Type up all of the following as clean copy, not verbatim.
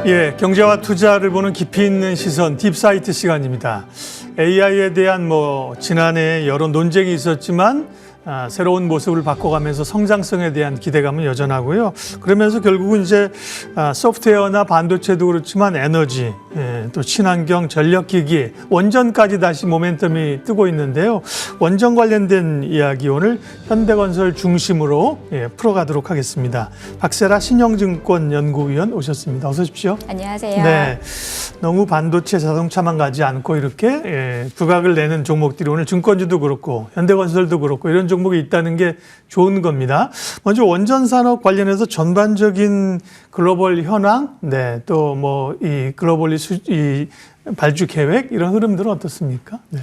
예, 경제와 투자를 보는 깊이 있는 시선 딥사이트 시간입니다. AI에 대한 지난해 여러 논쟁이 있었지만 새로운 모습을 바꿔가면서 성장성에 대한 기대감은 여전하고요. 그러면서 결국은 이제 소프트웨어나 반도체도 그렇지만 에너지, 또 친환경, 전력기기, 원전까지 다시 모멘텀이 뜨고 있는데요. 원전 관련된 이야기 오늘 현대건설 중심으로 풀어가도록 하겠습니다. 박세라 신영증권 연구위원 오셨습니다. 어서 오십시오. 안녕하세요. 네, 너무 반도체, 자동차만 가지 않고 이렇게 부각을 내는 종목들이 오늘 증권주도 그렇고 현대건설도 그렇고 이런 종목이 있다는 게 좋은 겁니다. 먼저 원전 산업 관련해서 전반적인 글로벌 현황, 또 이 글로벌 이 발주 계획 이런 흐름들은 어떻습니까? 네.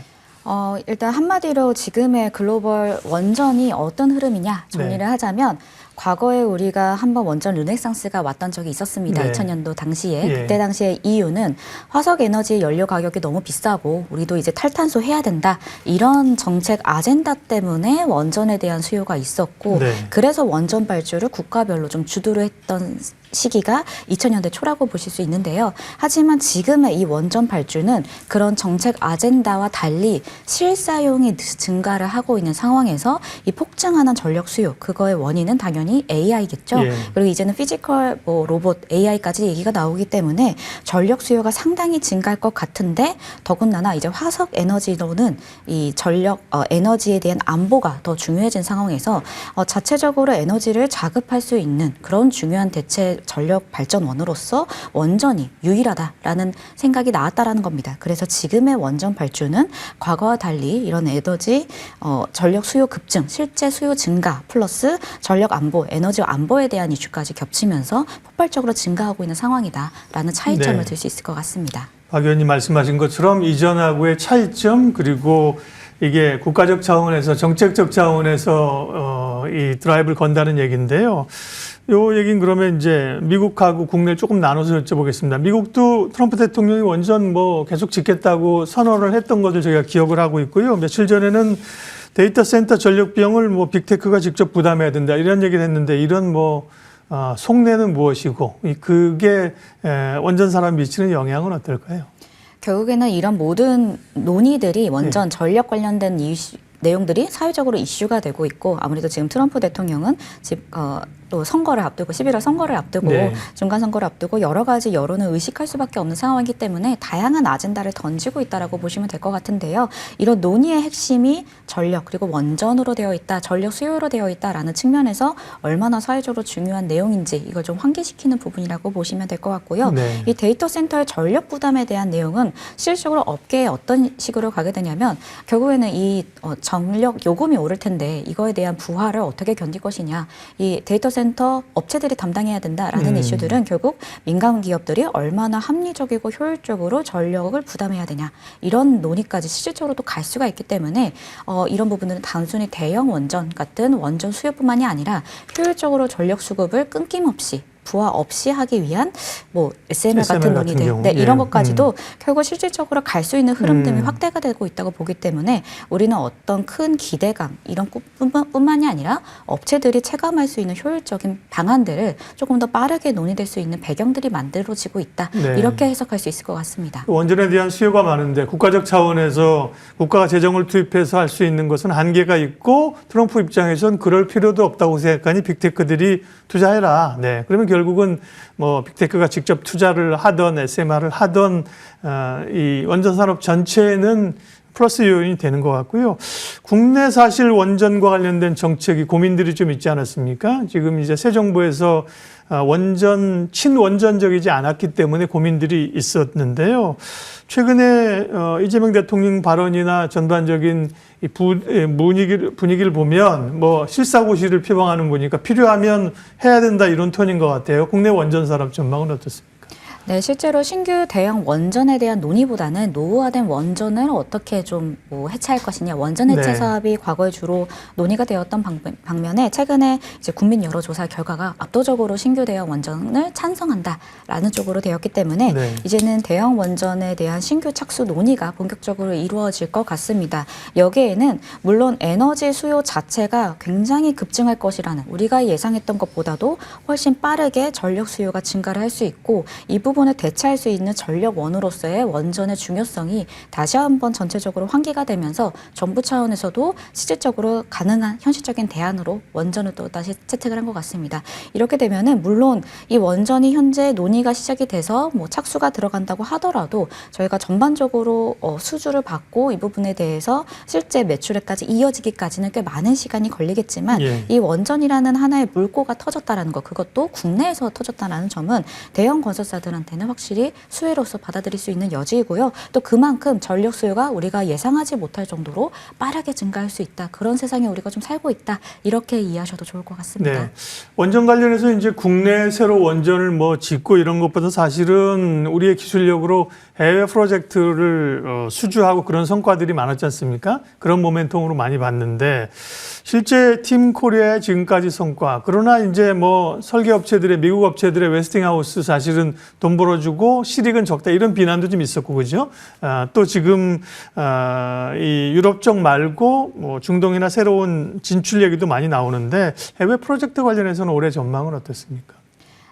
일단 한마디로 지금의 글로벌 원전이 어떤 흐름이냐 정리를 하자면 과거에 우리가 한번 원전 르네상스가 왔던 적이 있었습니다. 네. 2000년도 당시에. 그때 당시에 이유는 화석 에너지 연료 가격이 너무 비싸고 우리도 이제 탈탄소 해야 된다. 이런 정책 아젠다 때문에 원전에 대한 수요가 있었고 그래서 원전 발주를 국가별로 좀 주도를 했던 시기가 2000년대 초라고 보실 수 있는데요. 하지만 지금의 이 원전 발주는 그런 정책 아젠다와 달리 실사용이 증가를 하고 있는 상황에서 이 폭증하는 전력 수요, 그거의 원인은 당연히 AI겠죠. 그리고 이제는 피지컬, 로봇, AI까지 얘기가 나오기 때문에 전력 수요가 상당히 증가할 것 같은데 더군다나 이제 화석 에너지로는 이 전력, 에너지에 대한 안보가 더 중요해진 상황에서 자체적으로 에너지를 자급할 수 있는 그런 중요한 대체 전력 발전원으로서 원전이 유일하다라는 생각이 나왔다라는 겁니다. 그래서 지금의 원전 발주는 과거와 달리 이런 에너지 전력 수요 급증, 실제 수요 증가 플러스 전력 안보, 에너지 안보에 대한 이슈까지 겹치면서 폭발적으로 증가하고 있는 상황이다라는 차이점을 들 수 있을 것 같습니다. 박 의원님 말씀하신 것처럼 이전하고의 차이점 그리고 이게 국가적 차원에서 정책적 차원에서 이 드라이브를 건다는 얘기인데요. 요 얘기는 그러면 이제 미국하고 국내를 조금 나눠서 여쭤보겠습니다. 미국도 트럼프 대통령이 원전 계속 짓겠다고 선언을 했던 것을 저희가 기억을 하고 있고요. 며칠 전에는 데이터 센터 전력 비용을 빅테크가 직접 부담해야 된다 이런 얘기를 했는데 이런 속내는 무엇이고 그게 원전 산업에 미치는 영향은 어떨까요? 결국에는 이런 모든 논의들이 원전 전력 관련된 내용들이 사회적으로 이슈가 되고 있고 아무래도 지금 트럼프 대통령은 또 선거를 앞두고 11월 선거를 앞두고 중간 선거를 앞두고 여러 가지 여론을 의식할 수밖에 없는 상황이기 때문에 다양한 아젠다를 던지고 있다라고 보시면 될 것 같은데요. 이런 논의의 핵심이 전력 그리고 원전으로 되어 있다, 전력 수요로 되어 있다라는 측면에서 얼마나 사회적으로 중요한 내용인지 이걸 좀 환기시키는 부분이라고 보시면 될 것 같고요. 이 데이터 센터의 전력 부담에 대한 내용은 실질적으로 업계에 어떤 식으로 가게 되냐면 결국에는 이 전력 요금이 오를 텐데 이거에 대한 부하를 어떻게 견딜 것이냐, 이 데이터 센터 업체들이 담당해야 된다라는 이슈들은 결국 민간 기업들이 얼마나 합리적이고 효율적으로 전력을 부담해야 되냐 이런 논의까지 실질적으로 또 갈 수가 있기 때문에 이런 부분들은 단순히 대형 원전 같은 원전 수요뿐만이 아니라 효율적으로 전력 수급을 끊김없이 부하 없이 하기 위한 SMR 같은 논의들 이런 것까지도 결국 실질적으로 갈 수 있는 흐름들이 확대가 되고 있다고 보기 때문에 우리는 어떤 큰 기대감 이런 뿐만이 아니라 업체들이 체감할 수 있는 효율적인 방안들을 조금 더 빠르게 논의될 수 있는 배경들이 만들어지고 있다. 이렇게 해석할 수 있을 것 같습니다. 원전에 대한 수요가 많은데 국가적 차원에서 국가가 재정을 투입해서 할 수 있는 것은 한계가 있고 트럼프 입장에서는 그럴 필요도 없다고 생각하니 빅테크들이 투자해라. 그러면 결국은 빅테크가 직접 투자를 하던 SMR을 하던 이 원전 산업 전체는 플러스 요인이 되는 것 같고요. 국내 사실 원전과 관련된 정책이 고민들이 좀 있지 않았습니까? 지금 이제 새 정부에서 친원전적이지 않았기 때문에 고민들이 있었는데요. 최근에 이재명 대통령 발언이나 전반적인 이 분위기를 보면 실사고시를 표방하는 분이니까 필요하면 해야 된다 이런 톤인 것 같아요. 국내 원전 산업 전망은 어떻습니까? 네, 실제로 신규 대형 원전에 대한 논의보다는 노후화된 원전을 어떻게 좀 뭐 해체할 것이냐, 원전 해체 네. 사업이 과거에 주로 논의가 되었던 방면에 최근에 이제 국민 여론조사 결과가 압도적으로 신규 대형 원전을 찬성한다라는 쪽으로 되었기 때문에 네. 이제는 대형 원전에 대한 신규 착수 논의가 본격적으로 이루어질 것 같습니다. 여기에는 물론 에너지 수요 자체가 굉장히 급증할 것이라는 우리가 예상했던 것보다도 훨씬 빠르게 전력 수요가 증가를 할 수 있고 이 부분을 대체할 수 있는 전력원으로서의 원전의 중요성이 다시 한번 전체적으로 환기가 되면서 정부 차원에서도 실질적으로 가능한 현실적인 대안으로 원전을 또 다시 채택을 한 것 같습니다. 이렇게 되면은 물론 이 원전이 현재 논의가 시작이 돼서 뭐 착수가 들어간다고 하더라도 저희가 전반적으로 수주를 받고 이 부분에 대해서 실제 매출에까지 이어지기까지는 꽤 많은 시간이 걸리겠지만 예. 이 원전이라는 하나의 물꼬가 터졌다라는 것, 그것도 국내에서 터졌다라는 점은 대형 건설사들한테는 확실히 수혜로서 받아들일 수 있는 여지이고요. 또 그만큼 전력 수요가 우리가 예상하지 못할 정도로 빠르게 증가할 수 있다. 그런 세상에 우리가 좀 살고 있다. 이렇게 이해하셔도 좋을 것 같습니다. 네. 원전 관련해서 이제 국내 새로 원전을 뭐 짓고 이런 것보다 사실은 우리의 기술력으로 해외 프로젝트를 수주하고 그런 성과들이 많았지 않습니까? 그런 모멘텀으로 많이 봤는데 실제 팀 코리아의 지금까지 성과, 그러나 이제 뭐 설계 업체들의 미국 업체들의 웨스팅하우스 사실은 돈 벌어주고 실익은 적다 이런 비난도 좀 있었고 그죠? 또 지금 이 유럽 쪽 말고 뭐 중동이나 새로운 진출 얘기도 많이 나오는데 해외 프로젝트 관련해서는 올해 전망은 어떻습니까?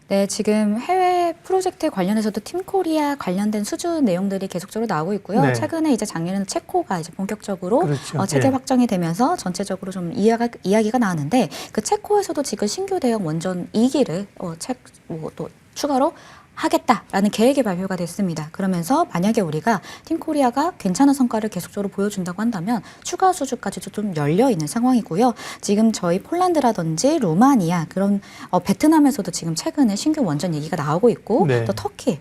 네, 지금 해외 프로젝트 관련해서도 팀코리아 관련된 수주 내용들이 계속적으로 나오고 있고요. 네. 최근에 이제 작년에는 체코가 이제 본격적으로 그렇죠. 체계 예. 확정이 되면서 전체적으로 좀 이야기가 나왔는데 그 체코에서도 지금 신규 대형 원전 2기를 또 추가로 하겠다라는 계획이 발표가 됐습니다. 그러면서 만약에 우리가 팀코리아가 괜찮은 성과를 계속적으로 보여준다고 한다면 추가 수주까지도 좀 열려 있는 상황이고요. 지금 저희 폴란드라든지 루마니아 그런 베트남에서도 지금 최근에 신규 원전 얘기가 나오고 있고 네. 또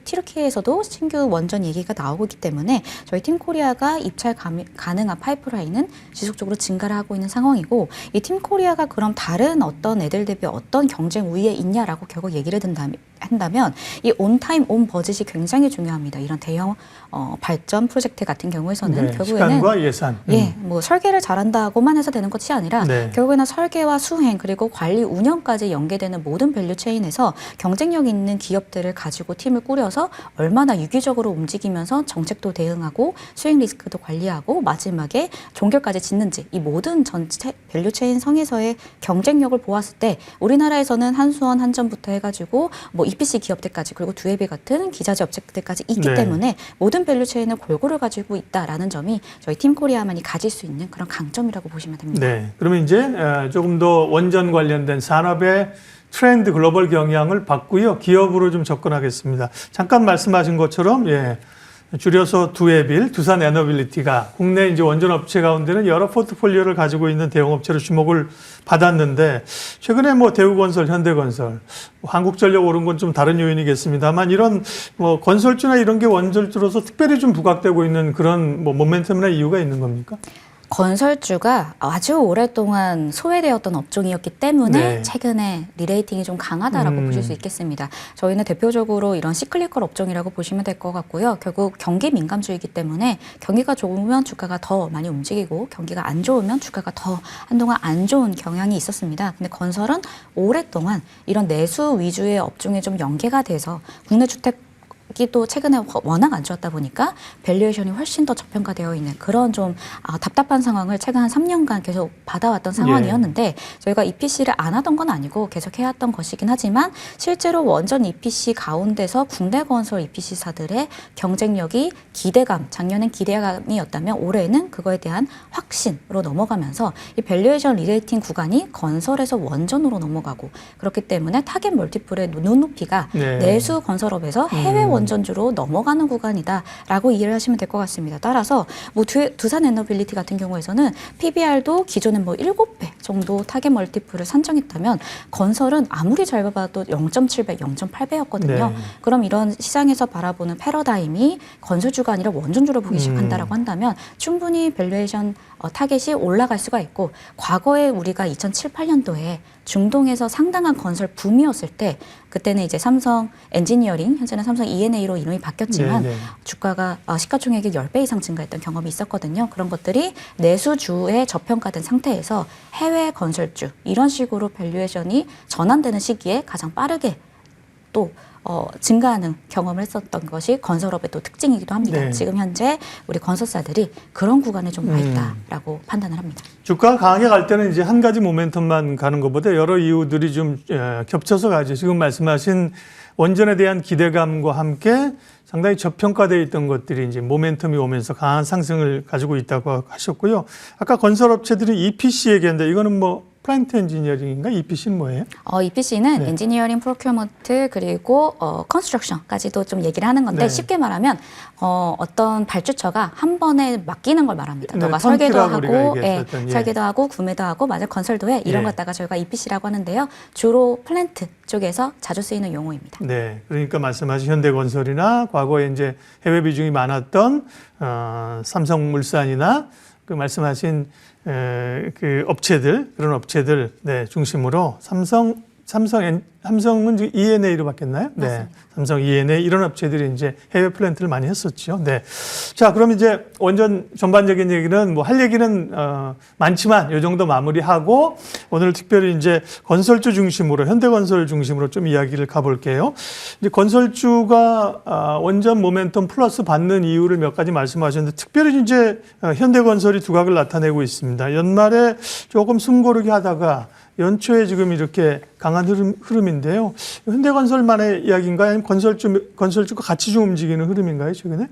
튀르키예에서도 신규 원전 얘기가 나오고 있기 때문에 저희 팀코리아가 입찰 가능한 파이프라인은 지속적으로 증가를 하고 있는 상황이고 이 팀코리아가 그럼 다른 어떤 애들 대비 어떤 경쟁 우위에 있냐라고 결국 얘기를 한다면 이 온타임, 온버짓이 굉장히 중요합니다. 이런 대형 발전 프로젝트 같은 경우에서는 네, 결국에는 시간과 예산. 예, 뭐 설계를 잘한다고만 해서 되는 것이 아니라 네. 결국에는 설계와 수행 그리고 관리 운영까지 연계되는 모든 밸류 체인에서 경쟁력 있는 기업들을 가지고 팀을 꾸려서 얼마나 유기적으로 움직이면서 정책도 대응하고 수행 리스크도 관리하고 마지막에 종결까지 짓는지 이 모든 전체 밸류 체인 성에서의 경쟁력을 보았을 때 우리나라에서는 한수원, 한전부터 해가지고 뭐 EPC 기업들까지 그리고 두에비 같은 기자재 업체들까지 있기 네. 때문에 모든 밸류 체인을 골고루 가지고 있다라는 점이 저희 팀코리아만이 가질 수 있는 그런 강점이라고 보시면 됩니다. 네. 그러면 이제 조금 더 원전 관련된 산업의 트렌드 글로벌 경향을 받고요. 기업으로 좀 접근하겠습니다. 잠깐 말씀하신 것처럼 줄여서 두에빌, 두산 에너빌리티가 국내 이제 원전 업체 가운데는 여러 포트폴리오를 가지고 있는 대형 업체로 주목을 받았는데 최근에 뭐 대우건설, 현대건설, 한국전력 오른 건 좀 다른 요인이겠습니다만 이런 뭐 건설주나 이런 게 원전주로서 특별히 좀 부각되고 있는 그런 뭐 모멘텀이나 이유가 있는 겁니까? 건설주가 아주 오랫동안 소외되었던 업종이었기 때문에 네. 최근에 리레이팅이 좀 강하다라고 보실 수 있겠습니다. 저희는 대표적으로 이런 시클리컬 업종이라고 보시면 될 것 같고요. 결국 경기 민감주이기 때문에 경기가 좋으면 주가가 더 많이 움직이고 경기가 안 좋으면 주가가 더 한동안 안 좋은 경향이 있었습니다. 근데 건설은 오랫동안 이런 내수 위주의 업종에 좀 연계가 돼서 국내 주택 또 최근에 워낙 안 좋았다 보니까 밸류에이션이 훨씬 더 저평가되어 있는 그런 좀 답답한 상황을 최근 한 3년간 계속 받아왔던 상황이었는데 저희가 EPC를 안 하던 건 아니고 계속 해왔던 것이긴 하지만 실제로 원전 EPC 가운데서 국내 건설 EPC사들의 경쟁력이 작년엔 기대감이었다면 올해는 그거에 대한 확신으로 넘어가면서 이 밸류에이션 리레이팅 구간이 건설에서 원전으로 넘어가고 그렇기 때문에 타겟 멀티플의 눈높이가 네. 내수 건설업에서 해외 원전주로 넘어가는 구간이다라고 이해를 하시면 될 것 같습니다. 따라서 뭐 두산 에너빌리티 같은 경우에서는 PBR도 기존에 뭐 7배 정도 타겟 멀티플을 산정했다면 건설은 아무리 잘 봐도 0.7배, 0.8배였거든요. 네. 그럼 이런 시장에서 바라보는 패러다임이 건설주가 아니라 원전주로 보기 시작한다라고 한다면 충분히 밸류에이션 타겟이 올라갈 수가 있고 과거에 우리가 2007, 8년도에 중동에서 상당한 건설 붐이었을 때 그때는 이제 삼성 엔지니어링, 현재는 삼성 E&M M&A로 이름이 바뀌었지만 네네. 주가가 시가총액이 10배 이상 증가했던 경험이 있었거든요. 그런 것들이 내수주에 저평가된 상태에서 해외 건설주 이런 식으로 밸류에이션이 전환되는 시기에 가장 빠르게 또 증가하는 경험을 했었던 것이 건설업의 또 특징이기도 합니다. 네. 지금 현재 우리 건설사들이 그런 구간에 좀 와 있다라고 판단을 합니다. 주가가 강하게 갈 때는 이제 한 가지 모멘텀만 가는 것보다 여러 이유들이 좀 겹쳐서 가죠. 지금 말씀하신 원전에 대한 기대감과 함께 상당히 저평가되어 있던 것들이 이제 모멘텀이 오면서 강한 상승을 가지고 있다고 하셨고요. 아까 건설업체들이 EPC 얘기했는데 이거는 뭐 플랜트 엔지니어링인가? EPC는 뭐예요? EPC는 네. 엔지니어링, 프로큐먼트 그리고 컨스트럭션까지도 좀 얘기를 하는 건데 네. 쉽게 말하면 어떤 발주처가 한 번에 맡기는 걸 말합니다. 네, 너가 설계도 턴키라고 우리가 하고, 얘기했었던, 예. 설계도 하고, 구매도 하고, 맞아 건설도 해 이런 예. 것다가 저희가 EPC라고 하는데요. 주로 플랜트 쪽에서 자주 쓰이는 용어입니다. 네, 그러니까 말씀하신 현대건설이나 과거에 이제 해외 비중이 많았던 삼성물산이나 그 말씀하신 그 업체들 그런 업체들 네, 중심으로 삼성은 지금 E&A로 바뀌었나요? 네, 맞습니다. 삼성 E&A 이런 업체들이 이제 해외 플랜트를 많이 했었죠. 네, 자 그럼 이제 원전 전반적인 얘기는 뭐 할 얘기는 많지만 이 정도 마무리하고 오늘 특별히 이제 건설주 중심으로 현대건설 중심으로 좀 이야기를 가볼게요. 이제 건설주가 원전 모멘텀 플러스 받는 이유를 몇 가지 말씀하셨는데 특별히 이제 현대건설이 두각을 나타내고 있습니다. 연말에 조금 숨고르게 하다가 연초에 지금 이렇게 강한 흐름인데요. 현대건설만의 이야기인가요? 아니면 건설주가 같이 좀 움직이는 흐름인가요, 최근에?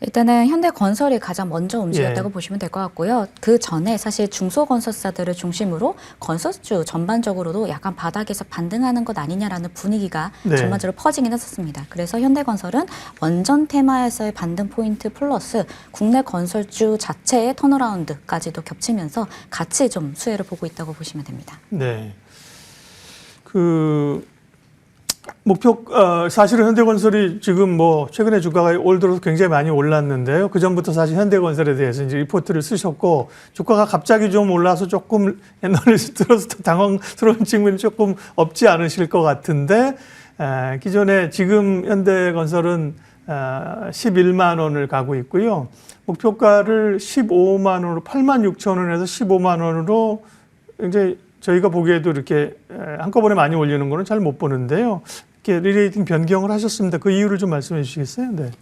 일단은 현대건설이 가장 먼저 움직였다고 예. 보시면 될 것 같고요. 그 전에 사실 중소건설사들을 중심으로 건설주 전반적으로도 약간 바닥에서 반등하는 것 아니냐라는 분위기가 네. 전반적으로 퍼지긴 했었습니다. 그래서 현대건설은 원전 테마에서의 반등 포인트 플러스 국내 건설주 자체의 턴어라운드까지도 겹치면서 같이 좀 수혜를 보고 있다고 보시면 됩니다. 네. 사실은 현대건설이 지금 뭐 최근에 주가가 올 들어서 굉장히 많이 올랐는데요. 그 전부터 사실 현대건설에 대해서 이제 리포트를 쓰셨고 주가가 갑자기 좀 올라서 조금 옛날에 들어서 당황스러운 측면이 조금 없지 않으실 것 같은데 기존에 지금 현대건설은 11만 원을 가고 있고요. 목표가를 15만 원으로 8만 6천 원에서 15만 원으로 이제 저희가 보기에도 이렇게 한꺼번에 많이 올리는 거는 잘 못 보는데요. 이렇게 리레이팅 변경을 하셨습니다. 그 이유를 좀 말씀해 주시겠어요? 네.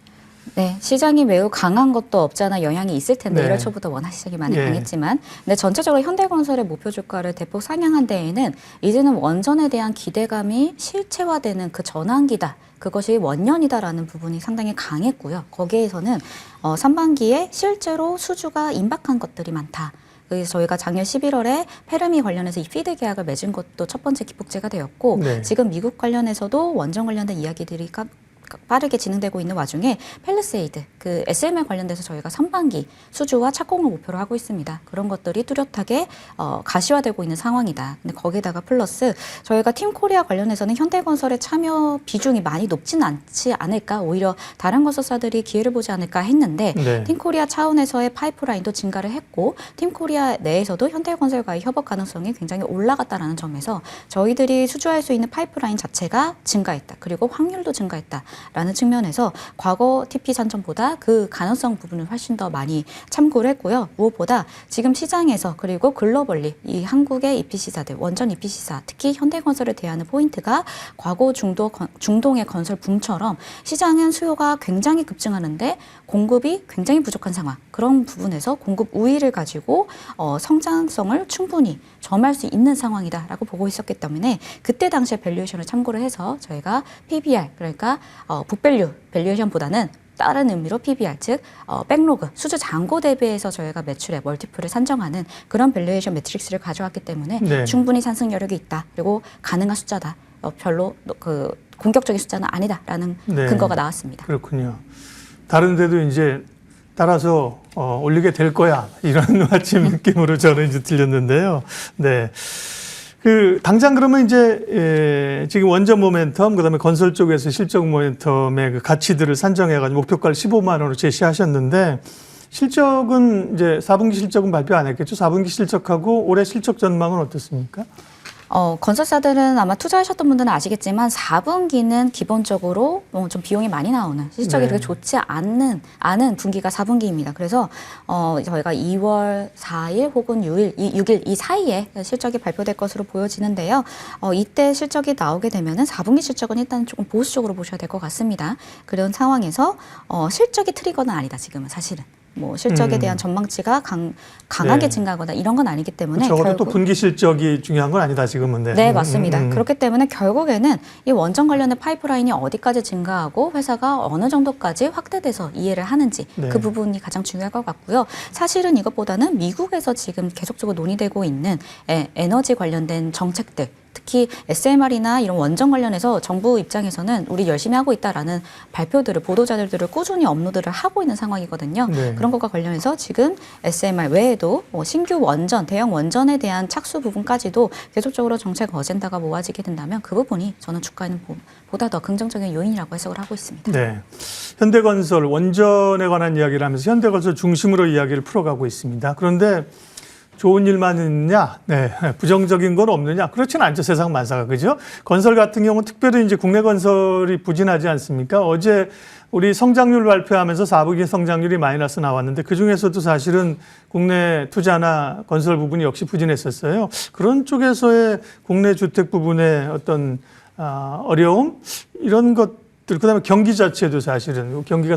네, 시장이 매우 강한 것도 없지 않아 영향이 있을 텐데 네. 1월 초부터 워낙 시장이 많이 예. 강했지만 근데 전체적으로 현대건설의 목표 주가를 대폭 상향한 데에는 이제는 원전에 대한 기대감이 실체화되는 그 전환기다. 그것이 원년이다라는 부분이 상당히 강했고요. 거기에서는 상반기에 실제로 수주가 임박한 것들이 많다. 그래서 저희가 작년 11월에 페르미 관련해서 이 피드 계약을 맺은 것도 첫 번째 기폭제가 되었고 네. 지금 미국 관련해서도 원전 관련된 이야기들이 빠르게 진행되고 있는 와중에 팰리세이드, 그 SMR 관련돼서 저희가 상반기 수주와 착공을 목표로 하고 있습니다. 그런 것들이 뚜렷하게 가시화되고 있는 상황이다. 근데 거기에다가 플러스 저희가 팀코리아 관련해서는 현대건설의 참여 비중이 많이 높지는 않지 않을까, 오히려 다른 건설사들이 기회를 보지 않을까 했는데 네. 팀코리아 차원에서의 파이프라인도 증가를 했고 팀코리아 내에서도 현대건설과의 협업 가능성이 굉장히 올라갔다라는 점에서 저희들이 수주할 수 있는 파이프라인 자체가 증가했다. 그리고 확률도 증가했다. 라는 측면에서 과거 TP 산정보다 그 가능성 부분을 훨씬 더 많이 참고를 했고요. 무엇보다 지금 시장에서 그리고 글로벌리 이 한국의 EPC사들, 원전 EPC사, 특히 현대건설에 대한 포인트가 과거 중동의 건설 붐처럼 시장은 수요가 굉장히 급증하는데 공급이 굉장히 부족한 상황. 그런 부분에서 공급 우위를 가지고 성장성을 충분히 점할 수 있는 상황이다라고 보고 있었기 때문에 그때 당시에 밸류에이션을 참고를 해서 저희가 PBR, 그러니까 북밸류 밸류에이션보다는 다른 의미로 PBR, 즉 백로그, 수주 잔고 대비해서 저희가 매출의 멀티플을 산정하는 그런 밸류에이션 매트릭스를 가져왔기 때문에 네. 충분히 상승 여력이 있다. 그리고 가능한 숫자다. 별로 그 공격적인 숫자는 아니다라는 네. 근거가 나왔습니다. 그렇군요. 다른 데도 이제 따라서 올리게 될 거야. 이런 마침 느낌으로 저는 이제 들렸는데요. 네. 당장 그러면 이제, 지금 원전 모멘텀, 그 다음에 건설 쪽에서 실적 모멘텀의 그 가치들을 산정해가지고 목표가를 15만 원으로 제시하셨는데, 실적은 이제 4분기 실적은 발표 안 했겠죠? 4분기 실적하고 올해 실적 전망은 어떻습니까? 건설사들은 아마 투자하셨던 분들은 아시겠지만 4분기는 기본적으로 좀 비용이 많이 나오는 실적이 네. 그렇게 좋지 않은 분기가 4분기입니다. 그래서 저희가 2월 4일 혹은 6일 이 사이에 실적이 발표될 것으로 보여지는데요. 이때 실적이 나오게 되면은 4분기 실적은 일단 조금 보수적으로 보셔야 될 것 같습니다. 그런 상황에서 실적이 트리거는 아니다. 지금은 사실은. 뭐 실적에 대한 전망치가 강하게 네. 증가하거나 이런 건 아니기 때문에 적어도 또 분기 실적이 중요한 건 아니다 지금은. 네, 맞습니다. 그렇기 때문에 결국에는 이 원전 관련된 파이프라인이 어디까지 증가하고 회사가 어느 정도까지 확대돼서 이해를 하는지 네. 그 부분이 가장 중요할 것 같고요. 사실은 이것보다는 미국에서 지금 계속적으로 논의되고 있는 에너지 관련된 정책들, 특히 SMR이나 이런 원전 관련해서 정부 입장에서는 우리 열심히 하고 있다라는 발표들을 보도자료들을 꾸준히 업로드를 하고 있는 상황이거든요. 네. 그런 것과 관련해서 지금 SMR 외에도 신규 원전, 대형 원전에 대한 착수 부분까지도 계속적으로 정책 어젠다가 모아지게 된다면 그 부분이 저는 주가에는 보다 더 긍정적인 요인이라고 해석을 하고 있습니다. 네. 현대건설 원전에 관한 이야기를 하면서 현대건설 중심으로 이야기를 풀어가고 있습니다. 그런데 좋은 일만 있느냐? 네. 부정적인 건 없느냐? 그렇지는 않죠. 세상 만사가. 그죠? 건설 같은 경우는 특별히 이제 국내 건설이 부진하지 않습니까? 어제 우리 성장률 발표하면서 4분기 성장률이 마이너스 나왔는데 그중에서도 사실은 국내 투자나 건설 부분이 역시 부진했었어요. 그런 쪽에서의 국내 주택 부분의 어떤 어려움? 이런 것들, 그다음에 경기 자체도 사실은 경기가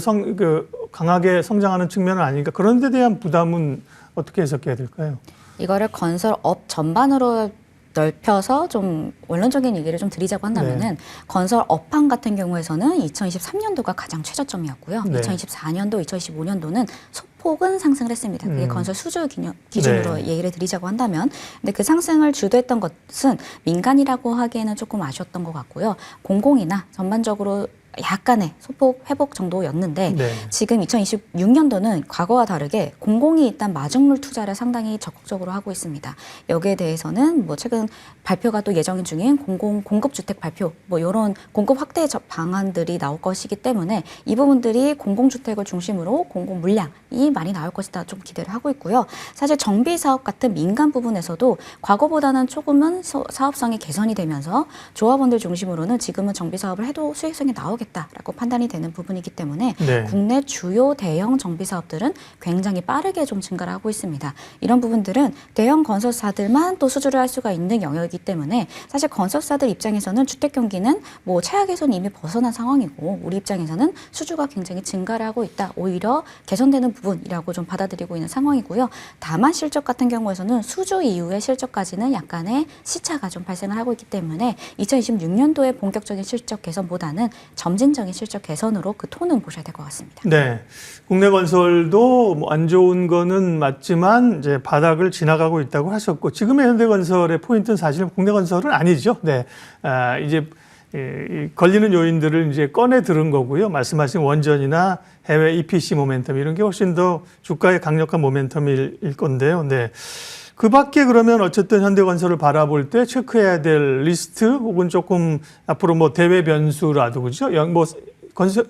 강하게 성장하는 측면은 아니니까 그런 데 대한 부담은 어떻게 해석해야 될까요? 이거를 건설업 전반으로 넓혀서 좀 원론적인 얘기를 좀 드리자고 한다면은 건설 업황 같은 경우에서는 2023년도가 가장 최저점이었고요. 네. 2024년도, 2025년도는 소폭은 상승을 했습니다. 그게 건설 수주 기준으로 얘기를 드리자고 한다면. 근데 그 상승을 주도했던 것은 민간이라고 하기에는 조금 아쉬웠던 것 같고요. 공공이나 전반적으로 약간의 소폭 회복 정도였는데 지금 2026년도는 과거와 다르게 공공이 일단 마중물 투자를 상당히 적극적으로 하고 있습니다. 여기에 대해서는 뭐 최근 발표가 또 예정 중인 공공 공급주택 발표 뭐 이런 공급 확대 방안들이 나올 것이기 때문에 이 부분들이 공공주택을 중심으로 공공 물량이 많이 나올 것이다 좀 기대를 하고 있고요. 사실 정비 사업 같은 민간 부분에서도 과거보다는 조금은 사업성이 개선이 되면서 조합원들 중심으로는 지금은 정비 사업을 해도 수익성이 나오겠다라고 판단이 되는 부분이기 때문에 국내 주요 대형 정비 사업들은 굉장히 빠르게 좀 증가를 하고 있습니다. 이런 부분들은 대형 건설사들만 또 수주를 할 수가 있는 영역이기 때문에 사실 건설사들 입장에서는 주택 경기는 뭐 최악에서는 이미 벗어난 상황이고 우리 입장에서는 수주가 굉장히 증가를 하고 있다. 오히려 개선되는 부분이라고 좀 받아들이고 있는 상황이고요. 다만 실적 같은 경우에서는 수주 이후의 실적까지는 약간의 시차가 좀 발생을 하고 있기 때문에 2026년도에 본격적인 실적 개선보다는 점진적인 실적 개선으로 그 톤은 보셔야 될 것 같습니다. 네, 국내 건설도 뭐 안 좋은 거는 맞지만 이제 바닥을 지나가고 있다고 하셨고 지금의 현대건설의 포인트는 사실은 국내 건설은 아니죠. 네, 이제 걸리는 요인들을 이제 꺼내 들은 거고요. 말씀하신 원전이나 해외 EPC 모멘텀 이런 게 훨씬 더 주가의 강력한 모멘텀일 건데요. 네. 그 밖에 그러면 어쨌든 현대건설을 바라볼 때 체크해야 될 리스트 혹은 조금 앞으로 뭐 대외 변수라든지 뭐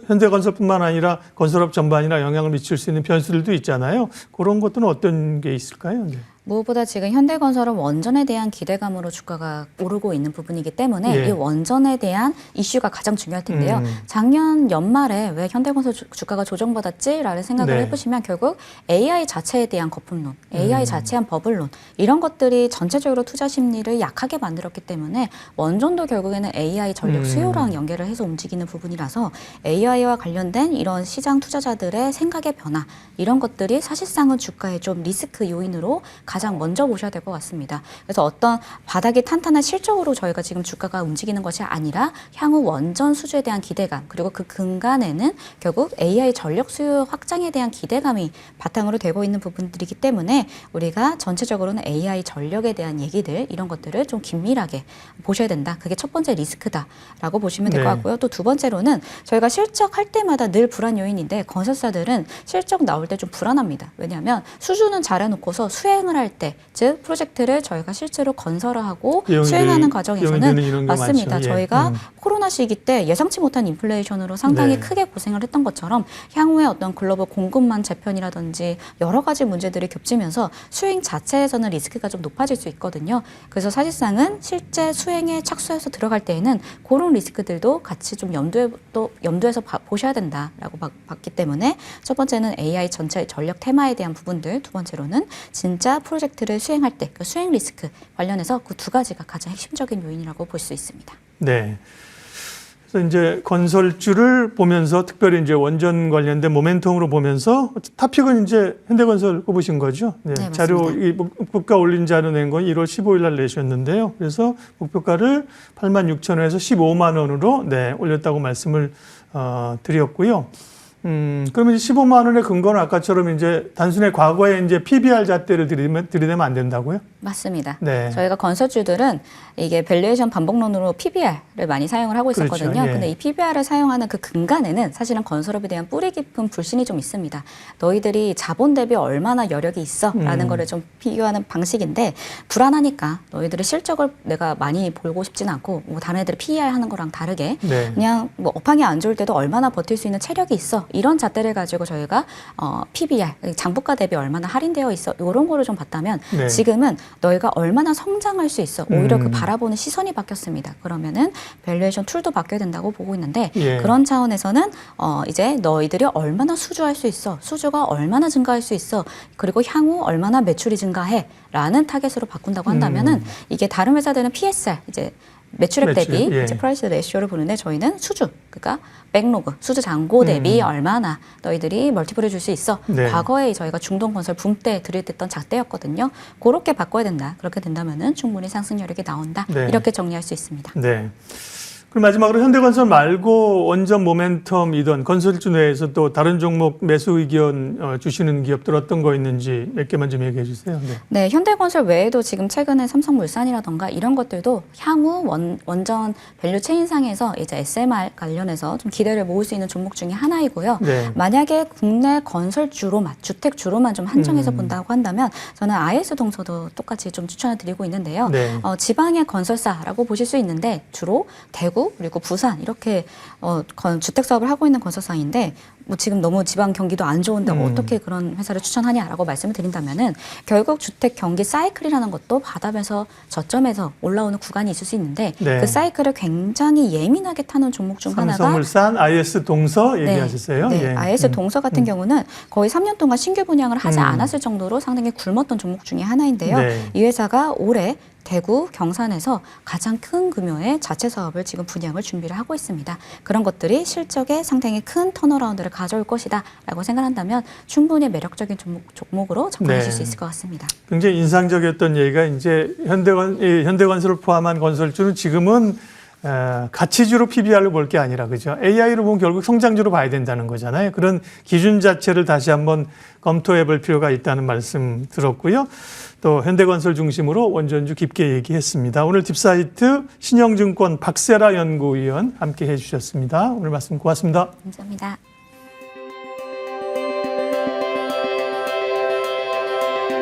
현대건설뿐만 아니라 건설업 전반이나 영향을 미칠 수 있는 변수들도 있잖아요. 그런 것들은 어떤 게 있을까요? 네. 무엇보다 지금 현대건설은 원전에 대한 기대감으로 주가가 오르고 있는 부분이기 때문에 이 원전에 대한 이슈가 가장 중요할 텐데요. 작년 연말에 왜 현대건설 주가가 조정받았지라는 생각을 해보시면 결국 AI 자체에 대한 거품론, AI 자체에 대한 버블론 이런 것들이 전체적으로 투자 심리를 약하게 만들었기 때문에 원전도 결국에는 AI 전력 수요랑 연계를 해서 움직이는 부분이라서 AI와 관련된 이런 시장 투자자들의 생각의 변화 이런 것들이 사실상은 주가의 좀 리스크 요인으로 가장 먼저 보셔야 될 것 같습니다. 그래서 어떤 바닥이 탄탄한 실적으로 저희가 지금 주가가 움직이는 것이 아니라 향후 원전 수주에 대한 기대감 그리고 그 근간에는 결국 AI 전력 수요 확장에 대한 기대감이 바탕으로 되고 있는 부분들이기 때문에 우리가 전체적으로는 AI 전력에 대한 얘기들 이런 것들을 좀 긴밀하게 보셔야 된다. 그게 첫 번째 리스크다라고 보시면 될 것 같고요. 또 두 번째로는 저희가 실적할 때마다 늘 불안 요인인데 건설사들은 실적 나올 때 좀 불안합니다. 왜냐하면 수주는 잘해놓고서 수행을 할 수행할 때, 즉 프로젝트를 저희가 실제로 건설하고 비용이 수행하는 비용이 과정에서는 드는 경우가 맞습니다. 많죠. 예. 저희가 코로나 시기 때 예상치 못한 인플레이션으로 상당히 네. 크게 고생을 했던 것처럼 향후에 어떤 글로벌 공급망 재편이라든지 여러 가지 문제들이 겹치면서 수행 자체에서는 리스크가 좀 높아질 수 있거든요. 그래서 사실상은 실제 수행에 착수해서 들어갈 때에는 그런 리스크들도 같이 좀 염두에서 보셔야 된다라고 봤기 때문에 첫 번째는 AI 전체 전력 테마에 대한 부분들, 두 번째로는 진짜 프로젝트를 수행할 때 그 수행 리스크 관련해서 그 두 가지가 가장 핵심적인 요인이라고 볼 수 있습니다. 네. 그래서 이제 건설주를 보면서 특별히 이제 원전 관련된 모멘텀으로 보면서 탑픽은 이제 현대건설 꼽으신 거죠. 네. 네, 자료 맞습니다. 이 목표가 올린 자료 낸 건 1월 15일 날 내셨는데요. 그래서 목표가를 86,000원에서 15만 원으로 네, 올렸다고 말씀을 드렸고요. 그러면 15만 원의 근거는 아까처럼 이제 단순히 과거에 이제 PBR 잣대를 들이대면 안 된다고요? 맞습니다. 네. 저희가 건설주들은 이게 밸류에이션 반복론으로 PBR을 많이 사용을 하고 있었거든요. 그렇죠. 예. 근데 이 PBR을 사용하는 그 근간에는 사실은 건설업에 대한 뿌리 깊은 불신이 좀 있습니다. 너희들이 자본 대비 얼마나 여력이 있어? 라는 거를 좀 비교하는 방식인데 불안하니까 너희들의 실적을 내가 많이 보고 싶진 않고 뭐 다른 애들이 PER 하는 거랑 다르게 네. 그냥 뭐 업황이 안 좋을 때도 얼마나 버틸 수 있는 체력이 있어. 이런 잣대를 가지고 저희가 PBR, 장부가 대비 얼마나 할인되어 있어. 이런 거를 좀 봤다면 네. 지금은 너희가 얼마나 성장할 수 있어. 오히려 그 바라보는 시선이 바뀌었습니다. 그러면은 밸류에이션 툴도 바뀌어야 된다고 보고 있는데 예. 그런 차원에서는 이제 너희들이 얼마나 수주할 수 있어. 수주가 얼마나 증가할 수 있어. 그리고 향후 얼마나 매출이 증가해. 라는 타겟으로 바꾼다고 한다면은 이게 다른 회사들은 PSR, 이제 매출액 매출, 대비 예. 이제 프라이스 레시오를 보는데 저희는 수주, 그러니까 백로그, 수주 잔고 대비 얼마나 너희들이 멀티플을 줄 수 있어. 네. 과거에 저희가 중동건설 붐 때 들이댔던 잣대였거든요. 그렇게 바꿔야 된다. 그렇게 된다면은 충분히 상승 여력이 나온다. 네. 이렇게 정리할 수 있습니다. 네. 그럼 마지막으로 현대건설 말고 원전 모멘텀이던 건설주 내에서 또 다른 종목 매수 의견 주시는 기업들 어떤 거 있는지 몇 개만 좀 얘기해 주세요. 네. 네, 현대건설 외에도 지금 최근에 삼성물산이라던가 이런 것들도 향후 원전 밸류 체인상에서 이제 SMR 관련해서 좀 기대를 모을 수 있는 종목 중에 하나이고요. 네. 만약에 국내 건설주로만, 주택주로만 좀 한정해서 본다고 한다면 저는 IS 동서도 똑같이 좀 추천을 드리고 있는데요. 네. 지방의 건설사라고 보실 수 있는데 주로 대구 그리고 부산 이렇게 주택 사업을 하고 있는 건설사인데 뭐 지금 너무 지방 경기도 안 좋은데 어떻게 그런 회사를 추천하냐라고 말씀을 드린다면은 결국 주택 경기 사이클이라는 것도 바닥에서 저점에서 올라오는 구간이 있을 수 있는데 네. 그 사이클을 굉장히 예민하게 타는 종목 중 하나가 삼성물산, IS 동서 얘기하셨어요. 네, 예. IS 동서 같은 경우는 거의 3년 동안 신규 분양을 하지 않았을 정도로 상당히 굶었던 종목 중에 하나인데요. 네. 이 회사가 올해 대구, 경산에서 가장 큰 규모의 자체 사업을 지금 분양을 준비를 하고 있습니다. 그런 것들이 실적에 상당히 큰 턴어라운드를 가져올 것이다 라고 생각한다면 충분히 매력적인 종목으로 접근하실 네. 수 있을 것 같습니다. 굉장히 인상적이었던 얘기가 이제 현대건설을 포함한 건설주는 지금은 가치주로 PBR로 볼 게 아니라 그죠. AI로 보면 결국 성장주로 봐야 된다는 거잖아요. 그런 기준 자체를 다시 한번 검토해 볼 필요가 있다는 말씀 들었고요. 또 현대건설 중심으로 원전주 깊게 얘기했습니다. 오늘 딥사이트 신영증권 박세라 연구위원 함께 해 주셨습니다. 오늘 말씀 고맙습니다. 감사합니다.